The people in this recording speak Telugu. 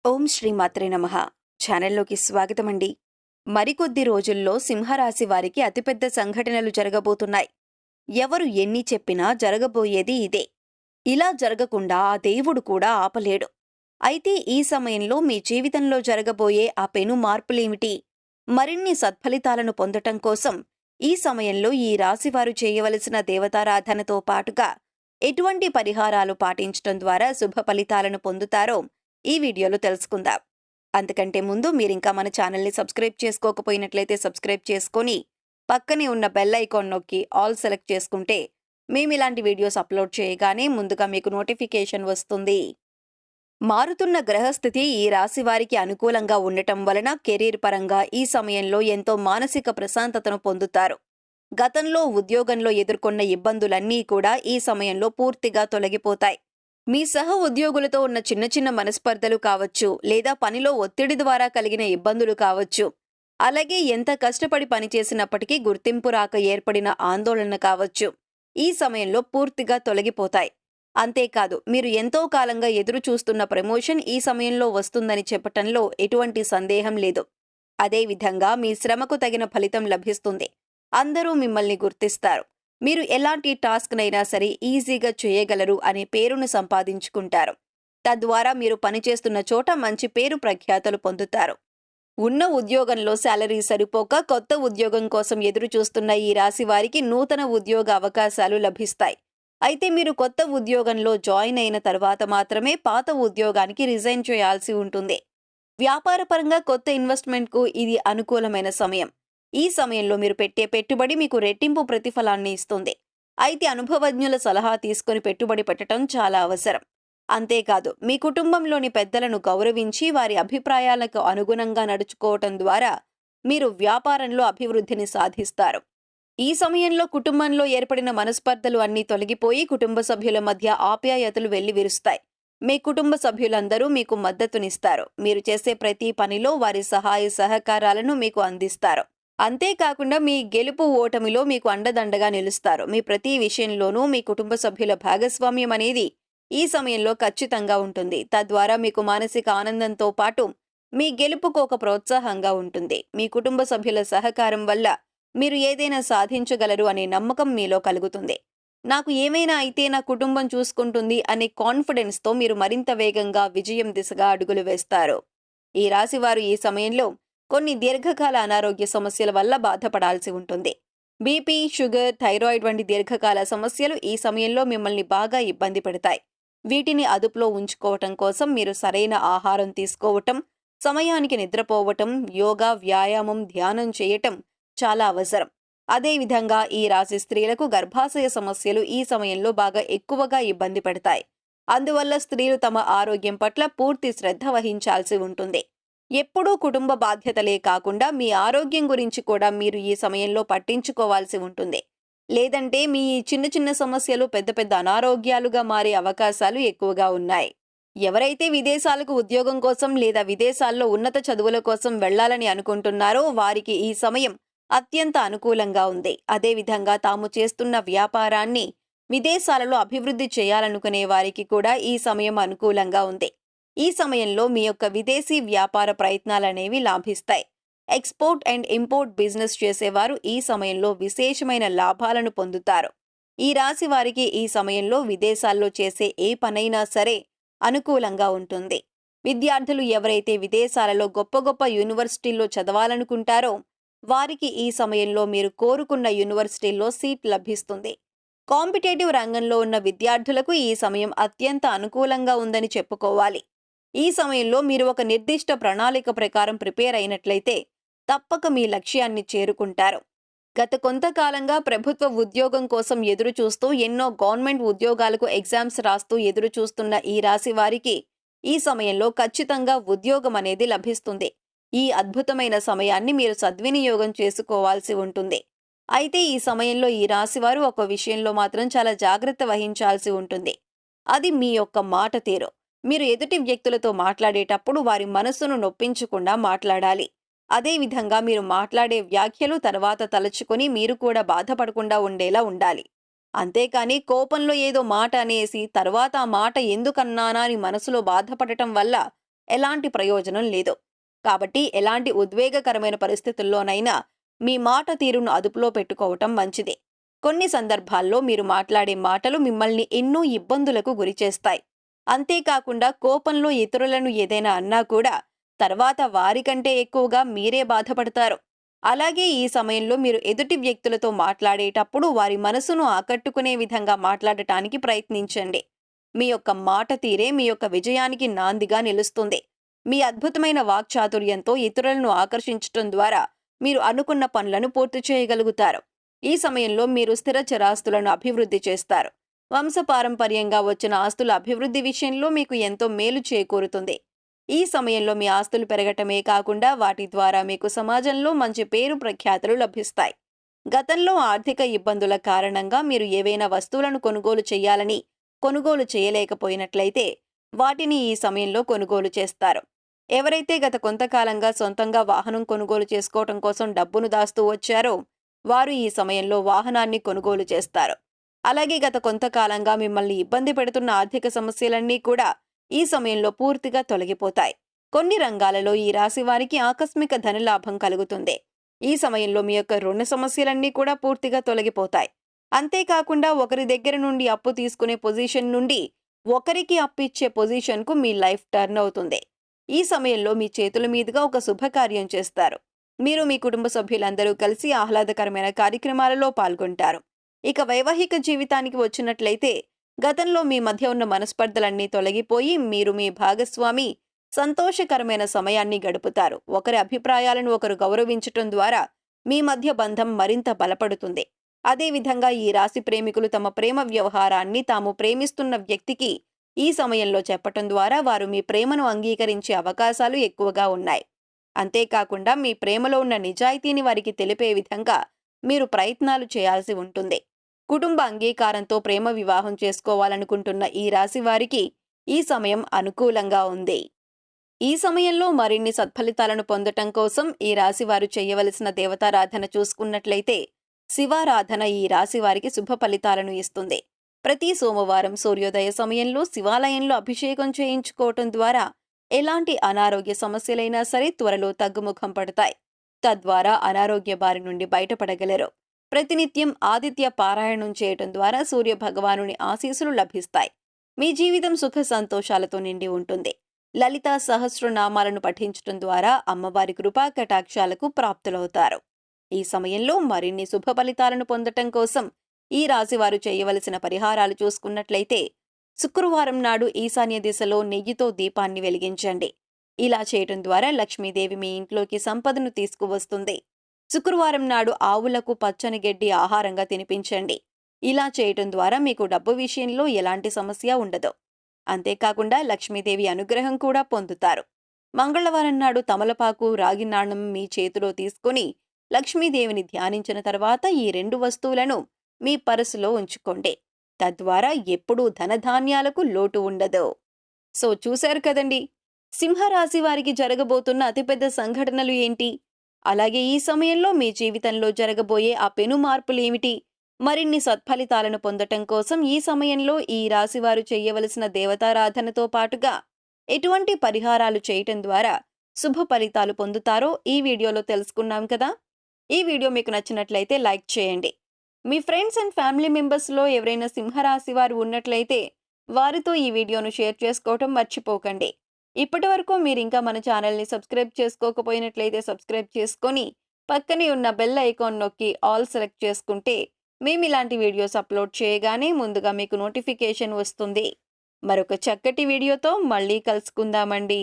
ఓం శ్రీ మాత్రే నమః. ఛానల్లోకి స్వాగతమండి. మరికొద్ది రోజుల్లో సింహరాశి వారికి అతిపెద్ద సంఘటనలు జరగబోతున్నాయి. ఎవరు ఎన్ని చెప్పినా జరగబోయేది ఇదే. ఇలా జరగకుండా ఆ దేవుడు కూడా ఆపలేడు. అయితే ఈ సమయంలో మీ జీవితంలో జరగబోయే ఆ పెను మార్పులేమిటి? మరిన్ని సత్ఫలితాలను పొందటం కోసం ఈ సమయంలో ఈ రాశివారు చేయవలసిన దేవతారాధనతో పాటుగా ఎటువంటి పరిహారాలు పాటించటం ద్వారా శుభ ఫలితాలను పొందుతారో ఈ వీడియోలో తెలుసుకుందాం. అంతకంటే ముందు మీరింకా మన ఛానల్ని సబ్స్క్రైబ్ చేసుకోకపోయినట్లయితే సబ్స్క్రైబ్ చేసుకొని పక్కనే ఉన్న బెల్ ఐకాన్ నొక్కి ఆల్ సెలెక్ట్ చేసుకుంటే మేమిలాంటి వీడియోస్ అప్లోడ్ చేయగానే ముందుగా మీకు నోటిఫికేషన్ వస్తుంది. మారుతున్న గ్రహస్థితి ఈ రాశి వారికి అనుకూలంగా ఉండటం వలన కెరీర్ పరంగా ఈ సమయంలో ఎంతో మానసిక ప్రశాంతతను పొందుతారు. గతంలో ఉద్యోగంలో ఎదుర్కొన్న ఇబ్బందులన్నీ కూడా ఈ సమయంలో పూర్తిగా తొలగిపోతాయి. మీ సహ ఉద్యోగులతో ఉన్న చిన్న చిన్న మనస్పర్ధలు కావచ్చు, లేదా పనిలో ఒత్తిడి ద్వారా కలిగిన ఇబ్బందులు కావచ్చు, అలాగే ఎంత కష్టపడి పనిచేసినప్పటికీ గుర్తింపు రాక ఏర్పడిన ఆందోళన కావచ్చు, ఈ సమయంలో పూర్తిగా తొలగిపోతాయి. అంతేకాదు, మీరు ఎంతో కాలంగా ఎదురు చూస్తున్న ప్రమోషన్ ఈ సమయంలో వస్తుందని చెప్పటంలో ఎటువంటి సందేహం లేదు. అదేవిధంగా మీ శ్రమకు తగిన ఫలితం లభిస్తుంది. అందరూ మిమ్మల్ని గుర్తిస్తారు. మీరు ఎలాంటి టాస్క్నైనా సరే ఈజీగా చేయగలరు అనే పేరును సంపాదించుకుంటారు. తద్వారా మీరు పనిచేస్తున్న చోట మంచి పేరు ప్రఖ్యాతలు పొందుతారు. ఉన్న ఉద్యోగంలో శాలరీ సరిపోక కొత్త ఉద్యోగం కోసం ఎదురు చూస్తున్న ఈ రాశి వారికి నూతన ఉద్యోగ అవకాశాలు లభిస్తాయి. అయితే మీరు కొత్త ఉద్యోగంలో జాయిన్ అయిన తర్వాత మాత్రమే పాత ఉద్యోగానికి రిజైన్ చేయాల్సి ఉంటుంది. వ్యాపారపరంగా కొత్త ఇన్వెస్ట్మెంట్కు ఇది అనుకూలమైన సమయం. ఈ సమయంలో మీరు పెట్టే పెట్టుబడి మీకు రెట్టింపు ప్రతిఫలాన్ని ఇస్తుంది. అయితే అనుభవజ్ఞుల సలహా తీసుకుని పెట్టుబడి పెట్టడం చాలా అవసరం. అంతేకాదు, మీ కుటుంబంలోని పెద్దలను గౌరవించి వారి అభిప్రాయాలకు అనుగుణంగా నడుచుకోవటం ద్వారా మీరు వ్యాపారంలో అభివృద్ధిని సాధిస్తారు. ఈ సమయంలో కుటుంబంలో ఏర్పడిన మనస్పర్ధలు అన్నీ తొలగిపోయి కుటుంబ సభ్యుల మధ్య ఆప్యాయతలు వెల్లివిరుస్తాయి. మీ కుటుంబ సభ్యులందరూ మీకు మద్దతునిస్తారు. మీరు చేసే ప్రతి పనిలో వారి సహాయ సహకారాలను మీకు అందిస్తారు. అంతేకాకుండా మీ గెలుపు ఓటమిలో మీకు అండదండగా నిలుస్తారు. మీ ప్రతి విషయంలోనూ మీ కుటుంబ సభ్యుల భాగస్వామ్యం అనేది ఈ సమయంలో ఖచ్చితంగా ఉంటుంది. తద్వారా మీకు మానసిక ఆనందంతో పాటు మీ గెలుపుకు ఒక ప్రోత్సాహంగా ఉంటుంది. మీ కుటుంబ సభ్యుల సహకారం వల్ల మీరు ఏదైనా సాధించగలరు అనే నమ్మకం మీలో కలుగుతుంది. నాకు ఏమైనా అయితే నా కుటుంబం చూసుకుంటుంది అనే కాన్ఫిడెన్స్తో మీరు మరింత వేగంగా విజయం దిశగా అడుగులు వేస్తారు. ఈ రాశివారు ఈ సమయంలో కొన్ని దీర్ఘకాల అనారోగ్య సమస్యల వల్ల బాధపడాల్సి ఉంటుంది. బీపీ, షుగర్, థైరాయిడ్ వంటి దీర్ఘకాల సమస్యలు ఈ సమయంలో మిమ్మల్ని బాగా ఇబ్బంది పెడతాయి. వీటిని అదుపులో ఉంచుకోవటం కోసం మీరు సరైన ఆహారం తీసుకోవటం, సమయానికి నిద్రపోవటం, యోగా, వ్యాయామం, ధ్యానం చేయటం చాలా అవసరం. అదేవిధంగా ఈ రాశి స్త్రీలకు గర్భాశయ సమస్యలు ఈ సమయంలో బాగా ఎక్కువగా ఇబ్బంది పెడతాయి. అందువల్ల స్త్రీలు తమ ఆరోగ్యం పట్ల పూర్తి శ్రద్ధ వహించాల్సి ఉంటుంది. ఎప్పుడూ కుటుంబ బాధ్యతలే కాకుండా మీ ఆరోగ్యం గురించి కూడా మీరు ఈ సమయంలో పట్టించుకోవాల్సి ఉంటుంది. లేదంటే మీ చిన్న చిన్న సమస్యలు పెద్ద పెద్ద అనారోగ్యాలుగా మారే అవకాశాలు ఎక్కువగా ఉన్నాయి. ఎవరైతే విదేశాలకు ఉద్యోగం కోసం లేదా విదేశాల్లో ఉన్నత చదువుల కోసం వెళ్లాలని అనుకుంటున్నారో వారికి ఈ సమయం అత్యంత అనుకూలంగా ఉంది. అదేవిధంగా తాము చేస్తున్న వ్యాపారాన్ని విదేశాలలో అభివృద్ధి చేయాలనుకునే వారికి కూడా ఈ సమయం అనుకూలంగా ఉంది. ఈ సమయంలో మీ యొక్క విదేశీ వ్యాపార ప్రయత్నాలనేవి లాభిస్తాయి. ఎక్స్పోర్ట్ అండ్ ఇంపోర్ట్ బిజినెస్ చేసేవారు ఈ సమయంలో విశేషమైన లాభాలను పొందుతారు. ఈ రాశి వారికి ఈ సమయంలో విదేశాల్లో చేసే ఏ పనైనా సరే అనుకూలంగా ఉంటుంది. విద్యార్థులు ఎవరైతే విదేశాలలో గొప్ప గొప్ప యూనివర్సిటీల్లో చదవాలనుకుంటారో వారికి ఈ సమయంలో మీరు కోరుకున్న యూనివర్సిటీల్లో సీట్ లభిస్తుంది. కాంపిటేటివ్ రంగంలో ఉన్న విద్యార్థులకు ఈ సమయం అత్యంత అనుకూలంగా ఉందని చెప్పుకోవాలి. ఈ సమయంలో మీరు ఒక నిర్దిష్ట ప్రణాళిక ప్రకారం ప్రిపేర్ అయినట్లయితే తప్పక మీ లక్ష్యాన్ని చేరుకుంటారు. గత కొంతకాలంగా ప్రభుత్వ ఉద్యోగం కోసం ఎదురు చూస్తూ ఎన్నో గవర్నమెంట్ ఉద్యోగాలకు ఎగ్జామ్స్ రాస్తూ ఎదురు చూస్తున్న ఈ రాశి వారికి ఈ సమయంలో ఖచ్చితంగా ఉద్యోగం అనేది లభిస్తుంది. ఈ అద్భుతమైన సమయాన్ని మీరు సద్వినియోగం చేసుకోవాల్సి ఉంటుంది. అయితే ఈ సమయంలో ఈ రాశివారు ఒక విషయంలో మాత్రం చాలా జాగ్రత్త వహించాల్సి ఉంటుంది. అది మీ యొక్క మాట తీరు. మీరు ఎదుటి వ్యక్తులతో మాట్లాడేటప్పుడు వారి మనస్సును నొప్పించకుండా మాట్లాడాలి. అదేవిధంగా మీరు మాట్లాడే వ్యాఖ్యలు తర్వాత తలుచుకొని మీరు కూడా బాధపడకుండా ఉండేలా ఉండాలి. అంతేకాని కోపంలో ఏదో మాట అనేసి తర్వాత ఆ మాట ఎందుకన్నానా అని మనసులో బాధపడటం వల్ల ఎలాంటి ప్రయోజనం లేదు. కాబట్టి ఎలాంటి ఉద్వేగకరమైన పరిస్థితుల్లోనైనా మీ మాట తీరును అదుపులో పెట్టుకోవటం మంచిది. కొన్ని సందర్భాల్లో మీరు మాట్లాడే మాటలు మిమ్మల్ని ఎన్నో ఇబ్బందులకు గురిచేస్తాయి. అంతేకాకుండా కోపంలో ఇతరులను ఏదైనా అన్నా కూడా తర్వాత వారికంటే ఎక్కువగా మీరే బాధపడతారు. అలాగే ఈ సమయంలో మీరు ఎదుటి వ్యక్తులతో మాట్లాడేటప్పుడు వారి మనసును ఆకట్టుకునే విధంగా మాట్లాడటానికి ప్రయత్నించండి. మీ యొక్క మాట తీరే మీ యొక్క విజయానికి నాందిగా నిలుస్తుంది. మీ అద్భుతమైన వాక్చాతుర్యంతో ఇతరులను ఆకర్షించటం ద్వారా మీరు అనుకున్న పనులను పూర్తి చేయగలుగుతారు. ఈ సమయంలో మీరు స్థిర చరాస్తులను అభివృద్ధి చేస్తారు. వంశపారంపర్యంగా వచ్చిన ఆస్తుల అభివృద్ధి విషయంలో మీకు ఎంతో మేలు చేకూరుతుంది. ఈ సమయంలో మీ ఆస్తులు పెరగటమే కాకుండా వాటి ద్వారా మీకు సమాజంలో మంచి పేరు ప్రఖ్యాతులు లభిస్తాయి. గతంలో ఆర్థిక ఇబ్బందుల కారణంగా మీరు ఏవైనా వస్తువులను కొనుగోలు చేయాలని కొనుగోలు చేయలేకపోయినట్లయితే వాటిని ఈ సమయంలో కొనుగోలు చేస్తారు. ఎవరైతే గత కొంతకాలంగా సొంతంగా వాహనం కొనుగోలు చేసుకోవటం కోసం డబ్బును దాస్తూ వచ్చారో వారు ఈ సమయంలో వాహనాన్ని కొనుగోలు చేస్తారు. అలాగే గత కొంతకాలంగా మిమ్మల్ని ఇబ్బంది పెడుతున్న ఆర్థిక సమస్యలన్నీ కూడా ఈ సమయంలో పూర్తిగా తొలగిపోతాయి. కొన్ని రంగాలలో ఈ రాశి వారికి ఆకస్మిక ధనలాభం కలుగుతుంది. ఈ సమయంలో మీ యొక్క రుణ సమస్యలన్నీ కూడా పూర్తిగా తొలగిపోతాయి. అంతేకాకుండా ఒకరి దగ్గర నుండి అప్పు తీసుకునే పొజిషన్ నుండి ఒకరికి అప్పిచ్చే పొజిషన్కు మీ లైఫ్ టర్న్ అవుతుంది. ఈ సమయంలో మీ చేతుల మీదుగా ఒక శుభకార్యం చేస్తారు. మీరు మీ కుటుంబ సభ్యులందరూ కలిసి ఆహ్లాదకరమైన కార్యక్రమాలలో పాల్గొంటారు. ఇక వైవాహిక జీవితానికి వచ్చినట్లయితే గతంలో మీ మధ్య ఉన్న మనస్పర్ధలన్నీ తొలగిపోయి మీరు మీ భాగస్వామి సంతోషకరమైన సమయాన్ని గడుపుతారు. ఒకరి అభిప్రాయాలను ఒకరు గౌరవించటం ద్వారా మీ మధ్య బంధం మరింత బలపడుతుంది. అదేవిధంగా ఈ రాశి ప్రేమికులు తమ ప్రేమ వ్యవహారాన్ని తాము ప్రేమిస్తున్న వ్యక్తికి ఈ సమయంలో చెప్పటం ద్వారా వారు మీ ప్రేమను అంగీకరించే అవకాశాలు ఎక్కువగా ఉన్నాయి. అంతేకాకుండా మీ ప్రేమలో ఉన్న నిజాయితీని వారికి తెలిపే విధంగా మీరు ప్రయత్నాలు చేయాల్సి ఉంటుంది. కుటుంబ అంగీకారంతో ప్రేమ వివాహం చేసుకోవాలనుకుంటున్న ఈ రాశి వారికి ఈ సమయం అనుకూలంగా ఉంది. ఈ సమయంలో మరిన్ని సత్ఫలితాలను పొందటం కోసం ఈ రాశి వారు చేయవలసిన దేవతారాధన చూసుకున్నట్లయితే శివారాధన ఈ రాశి వారికి శుభ ఫలితాలను ఇస్తుంది. ప్రతి సోమవారం సూర్యోదయ సమయంలో శివాలయంలో అభిషేకం చేయించుకోవటం ద్వారా ఎలాంటి అనారోగ్య సమస్యలైనా సరే త్వరలో తగ్గుముఖం పడతాయి. తద్వారా అనారోగ్య బారి నుండి బయటపడగలరు. ప్రతినిత్యం ఆదిత్య పారాయణం చేయటం ద్వారా సూర్య భగవానుని ఆశీస్సులు లభిస్తాయి. మీ జీవితం సుఖ సంతోషాలతో నిండి ఉంటుంది. లలితా సహస్రనామాలను పఠించటం ద్వారా అమ్మవారి కృపా కటాక్షాలకు ప్రాప్తులవుతారు. ఈ సమయంలో మరిన్ని శుభ ఫలితాలను పొందటం కోసం ఈ రాశివారు చేయవలసిన పరిహారాలు చూసుకున్నట్లయితే శుక్రవారం నాడు ఈశాన్య దిశలో నెయ్యితో దీపాన్ని వెలిగించండి. ఇలా చేయటం ద్వారా లక్ష్మీదేవి మీ ఇంట్లోకి సంపదను తీసుకువస్తుంది. శుక్రవారం నాడు ఆవులకు పచ్చని గడ్డి ఆహారంగా తినిపించండి. ఇలా చేయటం ద్వారా మీకు డబ్బు విషయంలో ఎలాంటి సమస్య ఉండదు. అంతేకాకుండా లక్ష్మీదేవి అనుగ్రహం కూడా పొందుతారు. మంగళవారం నాడు తమలపాకు రాగి నాణం మీ చేతిలో తీసుకుని లక్ష్మీదేవిని ధ్యానించిన తర్వాత ఈ 2 వస్తువులను మీ పర్సులో ఉంచుకోండి. తద్వారా ఎప్పుడూ ధనధాన్యాలకు లోటు ఉండదు. సో చూశారు కదండి, సింహరాశి వారికి జరగబోతున్న అతిపెద్ద సంఘటనలు ఏంటి, అలాగే ఈ సమయంలో మీ జీవితంలో జరగబోయే ఆ పెను మార్పులేమిటి, మరిన్ని సత్ఫలితాలను పొందటం కోసం ఈ సమయంలో ఈ రాశివారు చేయవలసిన దేవతారాధనతో పాటుగా ఎటువంటి పరిహారాలు చేయటం ద్వారా శుభ ఫలితాలు పొందుతారో ఈ వీడియోలో తెలుసుకున్నాం కదా. ఈ వీడియో మీకు నచ్చినట్లయితే లైక్ చేయండి. మీ ఫ్రెండ్స్ అండ్ ఫ్యామిలీ మెంబర్స్లో ఎవరైనా సింహరాశి వారు ఉన్నట్లయితే వారితో ఈ వీడియోను షేర్ చేసుకోవటం మర్చిపోకండి. ఇప్పటి వరకు మీరు ఇంకా మన ఛానల్ని సబ్స్క్రైబ్ చేసుకోకపోయినట్లయితే సబ్స్క్రైబ్ చేసుకొని పక్కనే ఉన్న బెల్ ఐకాన్ నొక్కి ఆల్ సెలెక్ట్ చేసుకుంటే మేము ఇలాంటి వీడియోస్ అప్లోడ్ చేయగానే ముందుగా మీకు నోటిఫికేషన్ వస్తుంది. మరొక చక్కటి వీడియోతో మళ్ళీ కలుసుకుందామండి.